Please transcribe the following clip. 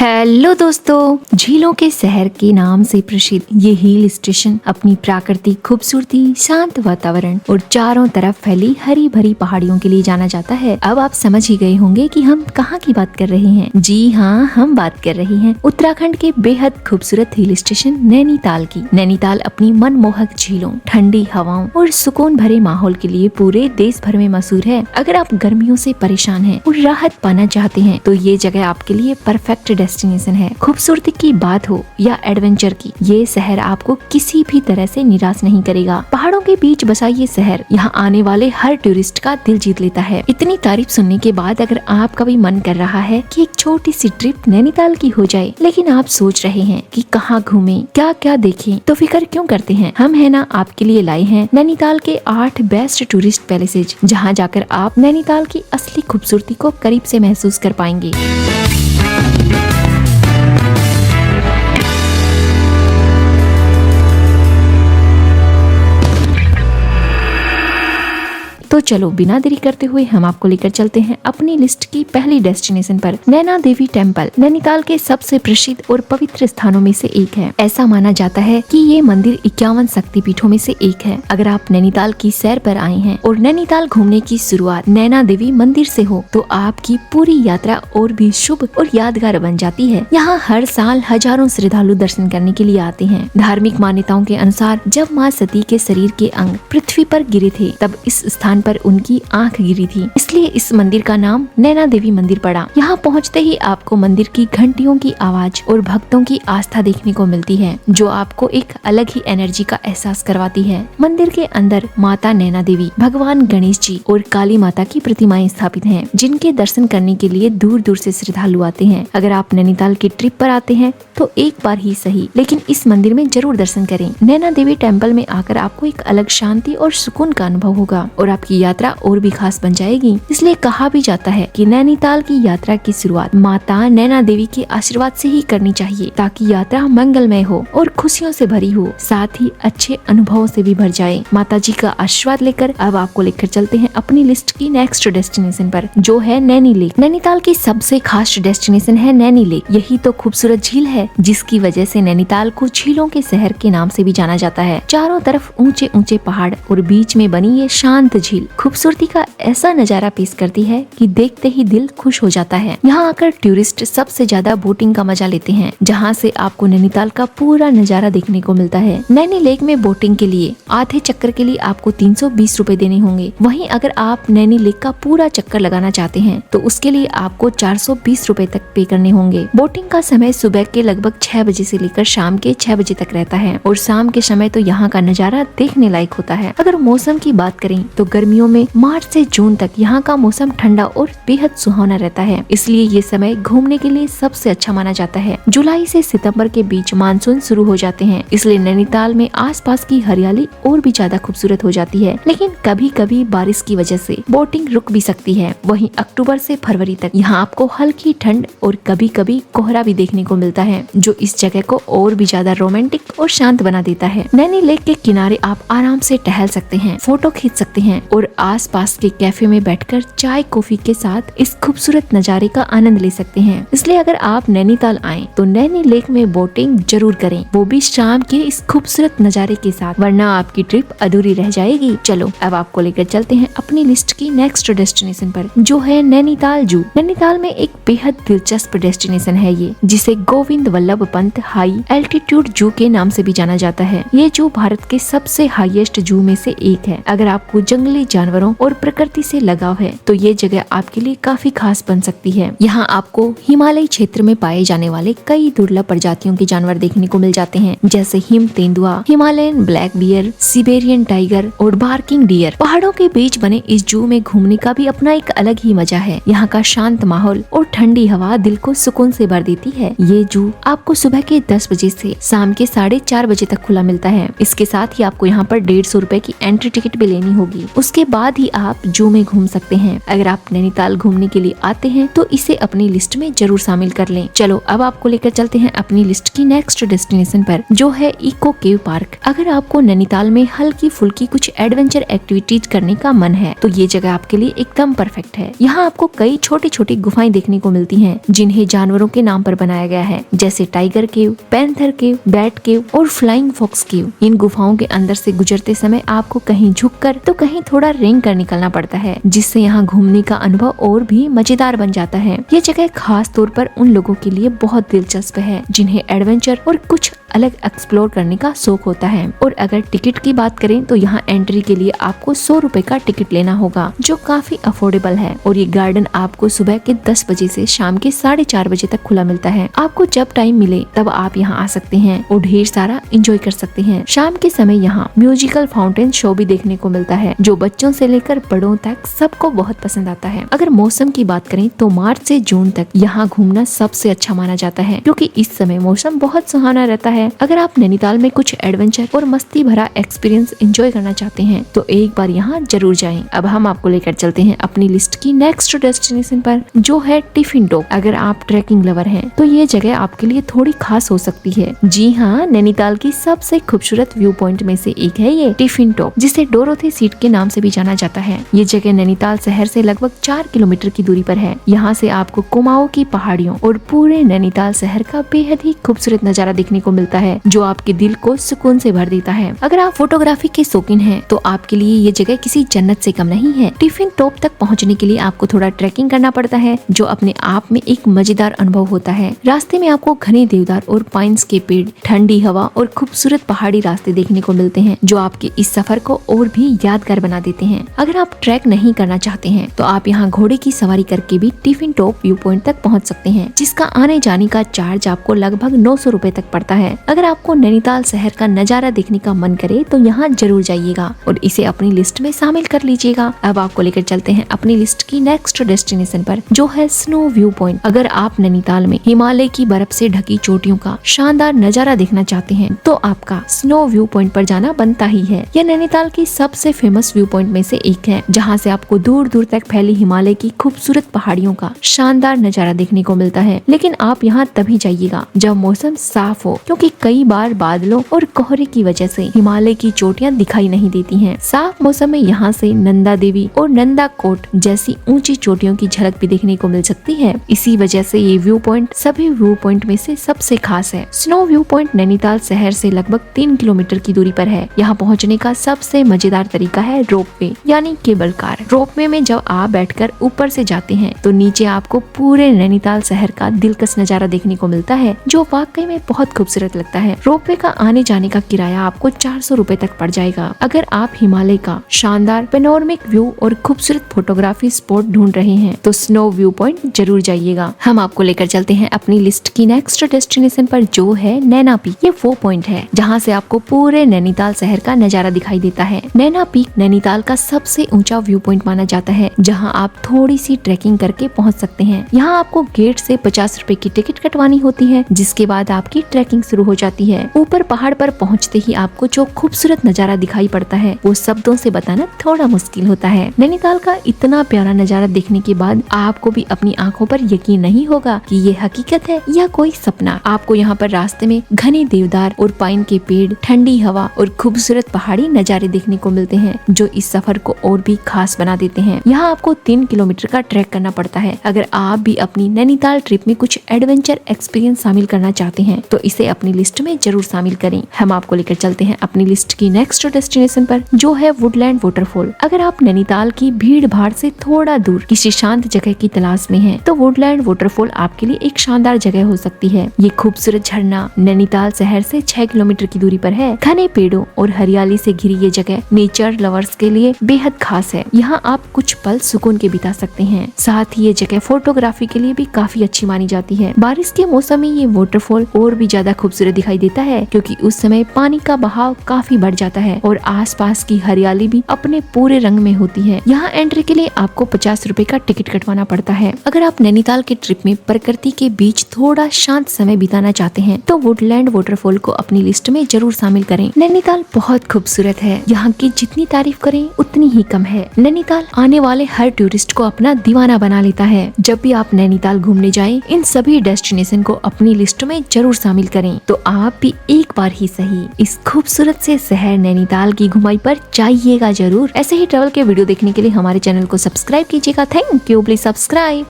Hello दोस्तों, झीलों के शहर के नाम से प्रसिद्ध ये हिल स्टेशन अपनी प्राकृतिक खूबसूरती, शांत वातावरण और चारों तरफ फैली हरी भरी पहाड़ियों के लिए जाना जाता है। अब आप समझ ही गए होंगे कि हम कहाँ की बात कर रहे हैं। जी हाँ, हम बात कर रहे हैं उत्तराखंड के बेहद खूबसूरत हिल स्टेशन नैनीताल की। नैनीताल अपनी मनमोहक झीलों, ठंडी हवाओं और सुकून भरे माहौल के लिए पूरे देश भर में मशहूर है। अगर आप गर्मियों से परेशान हैं और राहत पाना चाहते हैं तो ये जगह आपके लिए परफेक्ट डेस्टिनेशन है। खूबसूरती की बात हो या एडवेंचर की, ये शहर आपको किसी भी तरह से निराश नहीं करेगा। पहाड़ों के बीच बसा ये शहर यहाँ आने वाले हर टूरिस्ट का दिल जीत लेता है। इतनी तारीफ सुनने के बाद अगर आपका भी मन कर रहा है कि एक छोटी सी ट्रिप नैनीताल की हो जाए, लेकिन आप सोच रहे हैं कि कहाँ घूमें, क्या क्या देखें, तो फिक्र क्यों करते हैं। हम है ना आपके लिए लाए हैं नैनीताल के 8 बेस्ट टूरिस्ट पैलेसेज, जहाँ जाकर आप नैनीताल की असली खूबसूरती को करीब से महसूस कर पाएंगे। तो चलो बिना देरी करते हुए हम आपको लेकर चलते हैं अपनी लिस्ट की पहली डेस्टिनेशन पर, नैना देवी टेम्पल। नैनीताल के सबसे प्रसिद्ध और पवित्र स्थानों में से एक है। ऐसा माना जाता है कि ये मंदिर 51 शक्तिपीठों में से एक है। अगर आप नैनीताल की सैर पर आए हैं और नैनीताल घूमने की शुरुआत नैना देवी मंदिर से हो तो आपकी पूरी यात्रा और भी शुभ और यादगार बन जाती है। यहाँ हर साल हजारों श्रद्धालु दर्शन करने के लिए आते हैं। धार्मिक मान्यताओं के अनुसार जब माँ सती के शरीर के अंग पृथ्वी पर गिरे थे तब इस स्थान पर उनकी आंख गिरी थी, इसलिए इस मंदिर का नाम नैना देवी मंदिर पड़ा। यहाँ पहुँचते ही आपको मंदिर की घंटियों की आवाज और भक्तों की आस्था देखने को मिलती है, जो आपको एक अलग ही एनर्जी का एहसास करवाती है। मंदिर के अंदर माता नैना देवी, भगवान गणेश जी और काली माता की प्रतिमाएं स्थापित हैं, जिनके दर्शन करने के लिए दूर दूर से श्रद्धालु आते हैं। अगर आप नैनीताल की ट्रिप पर आते हैं तो एक बार ही सही, लेकिन इस मंदिर में जरूर दर्शन करें। नैना देवी टेम्पल में आकर आपको एक अलग शांति और सुकून का अनुभव होगा और आपकी यात्रा और भी खास बन जाएगी। इसलिए कहा भी जाता है कि नैनीताल की यात्रा की शुरुआत माता नैना देवी के आशीर्वाद से ही करनी चाहिए, ताकि यात्रा मंगलमय हो और खुशियों से भरी हो, साथ ही अच्छे अनुभवों से भी भर जाए। माता जी का आशीर्वाद लेकर अब आपको लेकर चलते हैं अपनी लिस्ट की नेक्स्ट डेस्टिनेशन पर, जो है नैनी लेक। नैनीताल की सबसे खास डेस्टिनेशन है नैनी लेक। यही तो खूबसूरत झील है जिसकी वजह से नैनीताल को झीलों के शहर के नाम से भी जाना जाता है। चारों तरफ ऊंचे ऊंचे पहाड़ और बीच में बनी ये शांत झील खूबसूरती का ऐसा नजारा पेश करती है कि देखते ही दिल खुश हो जाता है। यहाँ आकर टूरिस्ट सबसे ज्यादा बोटिंग का मजा लेते हैं, जहाँ से आपको नैनीताल का पूरा नजारा देखने को मिलता है। नैनी लेक में बोटिंग के लिए आधे चक्कर के लिए आपको 320 रूपए देने होंगे। वहीं अगर आप नैनी लेक का पूरा चक्कर लगाना चाहते हैं तो उसके लिए आपको 420 रूपए तक पे करने होंगे। बोटिंग का समय सुबह के लगभग 6 बजे से लेकर शाम के 6 बजे तक रहता है और शाम के समय तो यहाँ का नजारा देखने लायक होता है। अगर मौसम की बात करें तो गर्मियों में मार्च से जून तक यहाँ का मौसम ठंडा और बेहद सुहावना रहता है, इसलिए ये समय घूमने के लिए सबसे अच्छा माना जाता है। जुलाई से सितंबर के बीच मानसून शुरू हो जाते हैं, इसलिए नैनीताल में आसपास की हरियाली और भी ज्यादा खूबसूरत हो जाती है। लेकिन कभी कभी बारिश की वजह से बोटिंग रुक भी सकती है। वहीं अक्टूबर से फरवरी तक यहाँ आपको हल्की ठंड और कभी कभी कोहरा भी देखने को मिलता है, जो इस जगह को और भी ज्यादा रोमांटिक और शांत बना देता है। नैनी लेक के किनारे आप आराम से टहल सकते हैं, फोटो खींच सकते हैं और आसपास के कैफे में बैठकर चाय कॉफी के साथ इस खूबसूरत नजारे का आनंद ले सकते हैं। इसलिए अगर आप नैनीताल आएं तो नैनी लेक में बोटिंग जरूर करें, वो भी शाम के इस खूबसूरत नजारे के साथ, वरना आपकी ट्रिप अधूरी रह जाएगी। चलो अब आपको लेकर चलते हैं अपनी लिस्ट की नेक्स्ट डेस्टिनेशन पर, जो है नैनीताल जू। नैनीताल में एक बेहद दिलचस्प डेस्टिनेशन है ये, जिसे गोविंद वल्लभ पंत हाई एल्टीट्यूड जू के नाम से भी जाना जाता है। ये जू भारत के सबसे हाईएस्ट जू में से एक है। अगर आपको जंगली जानवरों और प्रकृति से लगाव है तो ये जगह आपके लिए काफी खास बन सकती है। यहाँ आपको हिमालयी क्षेत्र में पाए जाने वाले कई दुर्लभ प्रजातियों के जानवर देखने को मिल जाते हैं, जैसे हिम तेंदुआ, हिमालयन ब्लैक बियर, सिबेरियन टाइगर और बार्किंग डियर। पहाड़ों के बीच बने इस जू में घूमने का भी अपना एक अलग ही मजा है। यहाँ का शांत माहौल और ठंडी हवा दिल को सुकून से भर देती है। ये जू आपको सुबह के 10 बजे से शाम के 4:30 बजे तक खुला मिलता है। इसके साथ ही आपको यहाँ पर 150 रूपए की एंट्री टिकट भी लेनी होगी। उसके बाद ही आप जू में घूम सकते हैं। अगर आप नैनीताल घूमने के लिए आते हैं तो इसे अपनी लिस्ट में जरूर शामिल कर लें। चलो अब आपको लेकर चलते हैं अपनी लिस्ट की नेक्स्ट डेस्टिनेशन पर, जो है इको केव पार्क। अगर आपको नैनीताल में हल्की फुल्की कुछ एडवेंचर एक्टिविटीज करने का मन है तो ये जगह आपके लिए एकदम परफेक्ट है। यहाँ आपको कई छोटी छोटी गुफाएं देखने को मिलती हैं, जिन्हें जानवरों के नाम पर बनाया गया है, जैसे टाइगर केव, पैंथर केव, बैट केव और फ्लाइंग फॉक्स केव। इन गुफाओं के अंदर से गुजरते समय आपको कहीं झुककर तो कहीं थोड़ा रेंग कर निकलना पड़ता है, जिससे यहाँ घूमने का अनुभव और भी मजेदार बन जाता है। ये जगह खास तौर पर उन लोगों के लिए बहुत दिलचस्प है जिन्हें एडवेंचर और कुछ अलग एक्सप्लोर करने का शौक होता है। और अगर टिकट की बात करें तो यहाँ एंट्री के लिए आपको 100 रुपए का टिकट लेना होगा, जो काफी अफोर्डेबल है। और ये गार्डन आपको सुबह के 10 बजे से शाम के 4:30 बजे तक खुला मिलता है। आपको जब टाइम मिले तब आप यहाँ आ सकते हैं और ढेर सारा एंजॉय कर सकते हैं। शाम के समय यहाँ म्यूजिकल फाउंटेन शो भी देखने को मिलता है, जो बच्चों से लेकर बड़ों तक सबको बहुत पसंद आता है। अगर मौसम की बात करें तो मार्च से जून तक यहाँ घूमना सबसे अच्छा माना जाता है, क्योंकि इस समय मौसम बहुत सुहाना रहता है। अगर आप नैनीताल में कुछ एडवेंचर और मस्ती भरा एक्सपीरियंस एंजॉय करना चाहते हैं तो एक बार यहाँ जरूर जाएं। अब हम आपको लेकर चलते हैं अपनी लिस्ट की नेक्स्ट डेस्टिनेशन पर, जो है टिफिन टॉप। अगर आप ट्रैकिंग लवर हैं तो ये जगह आपके लिए थोड़ी खास हो सकती है। जी हाँ, नैनीताल की सबसे खूबसूरत व्यू पॉइंट में से एक है ये टिफिन टॉप, जिसे डोरोथी सीट के नाम से भी जाना जाता है। ये जगह नैनीताल शहर से लगभग 4 किलोमीटर की दूरी पर है। यहाँ से आपको कुमाऊं की पहाड़ियों और पूरे नैनीताल शहर का बेहद ही खूबसूरत नजारा देखने को मिलता है, जो आपके दिल को सुकून से भर देता है। अगर आप फोटोग्राफी के शौकीन हैं तो आपके लिए ये जगह किसी जन्नत से कम नहीं है। टिफिन टॉप तक पहुंचने के लिए आपको थोड़ा ट्रैकिंग करना पड़ता है, जो अपने आप में एक मजेदार अनुभव होता है। रास्ते में आपको घने देवदार और पाइन्स के पेड़, ठंडी हवा और खूबसूरत पहाड़ी रास्ते देखने को मिलते हैं, जो आपके इस सफर को और भी यादगार बना देते हैं। अगर आप ट्रैक नहीं करना चाहते हैं तो आप यहाँ घोड़े की सवारी करके भी टिफिन टॉप व्यू पॉइंट तक पहुँच सकते हैं, जिसका आने जाने का चार्ज आपको लगभग 900 रुपए तक पड़ता है। अगर आपको नैनीताल शहर का नजारा देखने का मन करे तो यहाँ जरूर जाइएगा और इसे अपनी लिस्ट में शामिल कर लीजिएगा। अब आपको लेकर चलते हैं अपनी लिस्ट की नेक्स्ट डेस्टिनेशन पर, जो है स्नो व्यू पॉइंट। अगर आप नैनीताल में हिमालय की बर्फ से ढकी चोटियों का शानदार नजारा देखना चाहते हैं तो आपका स्नो व्यू पॉइंट पर जाना बनता ही है। यह नैनीताल की सबसे फेमस व्यू पॉइंट में से एक है, जहाँ से आपको दूर दूर तक फैली हिमालय की खूबसूरत पहाड़ियों का शानदार नजारा देखने को मिलता है। लेकिन आप यहाँ तभी जाइएगा जब मौसम साफ हो, क्योंकि कई बार बादलों और कोहरे की वजह से हिमालय की चोटियां दिखाई नहीं देती हैं। साफ मौसम में यहाँ से नंदा देवी और नंदा कोट जैसी ऊंची चोटियों की झलक भी देखने को मिल सकती है। इसी वजह से ये व्यू पॉइंट सभी व्यू पॉइंट में से सबसे खास है। स्नो व्यू पॉइंट नैनीताल शहर से लगभग 3 किलोमीटर की दूरी पर है। यहाँ पहुँचने का सबसे मजेदार तरीका है रोपवे यानी केबल कार। रोपवे में जब आप बैठकर ऊपर से जाते हैं तो नीचे आपको पूरे नैनीताल शहर का दिलकश नजारा देखने को मिलता है, जो वाकई में बहुत खूबसूरत लगता है। रोपवे का आने जाने का किराया आपको 400 रुपए तक पड़ जाएगा। अगर आप हिमालय का शानदार पेनोरमिक व्यू और खूबसूरत फोटोग्राफी स्पॉट ढूंढ रहे हैं तो स्नो व्यू पॉइंट जरूर जाइएगा। हम आपको लेकर चलते हैं अपनी लिस्ट की नेक्स्ट डेस्टिनेशन पर, जो है नैना पीक। ये वो पॉइंट है जहाँ से आपको पूरे नैनीताल शहर का नजारा दिखाई देता है। नैना पीक नैनीताल का सबसे ऊंचा व्यू पॉइंट माना जाता है, जहाँ आप थोड़ी सी ट्रैकिंग करके पहुँच सकते हैं। यहाँ आपको गेट से 50 रुपए की टिकट कटवानी होती है, जिसके बाद आपकी ट्रैकिंग शुरू हो जाती है। ऊपर पहाड़ पर पहुंचते ही आपको जो खूबसूरत नजारा दिखाई पड़ता है वो शब्दों से बताना थोड़ा मुश्किल होता है। नैनीताल का इतना प्यारा नजारा देखने के बाद आपको भी अपनी आंखों पर यकीन नहीं होगा कि ये हकीकत है या कोई सपना। आपको यहाँ पर रास्ते में घने देवदार और पाइन के पेड़, ठंडी हवा और खूबसूरत पहाड़ी नजारे देखने को मिलते हैं, जो इस सफर को और भी खास बना देते हैं। यहाँ आपको 3 किलोमीटर का ट्रैक करना पड़ता है। अगर आप भी अपनी नैनीताल ट्रिप में कुछ एडवेंचर एक्सपीरियंस शामिल करना चाहते हैं तो इसे अपनी लिस्ट में जरूर शामिल करें। हम आपको लेकर चलते हैं अपनी लिस्ट की नेक्स्ट डेस्टिनेशन पर, जो है वुडलैंड वाटरफॉल। अगर आप नैनीताल की भीड़ भाड़ से थोड़ा दूर किसी शांत जगह की तलाश में हैं, तो वुडलैंड वाटरफॉल आपके लिए एक शानदार जगह हो सकती है। ये खूबसूरत झरना नैनीताल शहर से 6 किलोमीटर की दूरी पर है। घने पेड़ों और हरियाली से घिरी ये जगह नेचर लवर्स के लिए बेहद खास है। यहाँ आप कुछ पल सुकून के बिता सकते हैं। साथ ही ये जगह फोटोग्राफी के लिए भी काफी अच्छी मानी जाती है। बारिश के मौसम में ये वाटरफॉल और भी ज्यादा खूबसूरत खूबसूरत दिखाई देता है, क्योंकि उस समय पानी का बहाव काफी बढ़ जाता है और आसपास की हरियाली भी अपने पूरे रंग में होती है। यहाँ एंट्री के लिए आपको 50 रुपए का टिकट कटवाना पड़ता है। अगर आप नैनीताल के ट्रिप में प्रकृति के बीच थोड़ा शांत समय बिताना चाहते हैं तो वुडलैंड वाटरफॉल को अपनी लिस्ट में जरूर शामिल करें। नैनीताल बहुत खूबसूरत है, यहाँ की जितनी तारीफ करें उतनी ही कम है। नैनीताल आने वाले हर टूरिस्ट को अपना दीवाना बना लेता है। जब भी आप नैनीताल घूमने जाएं, इन सभी डेस्टिनेशन को अपनी लिस्ट में जरूर शामिल करें, तो आप भी एक बार ही सही इस खूबसूरत से शहर नैनीताल की घुमाई पर जाइएगा जरूर। ऐसे ही ट्रैवल के वीडियो देखने के लिए हमारे चैनल को सब्सक्राइब कीजिएगा। Thank you, please subscribe.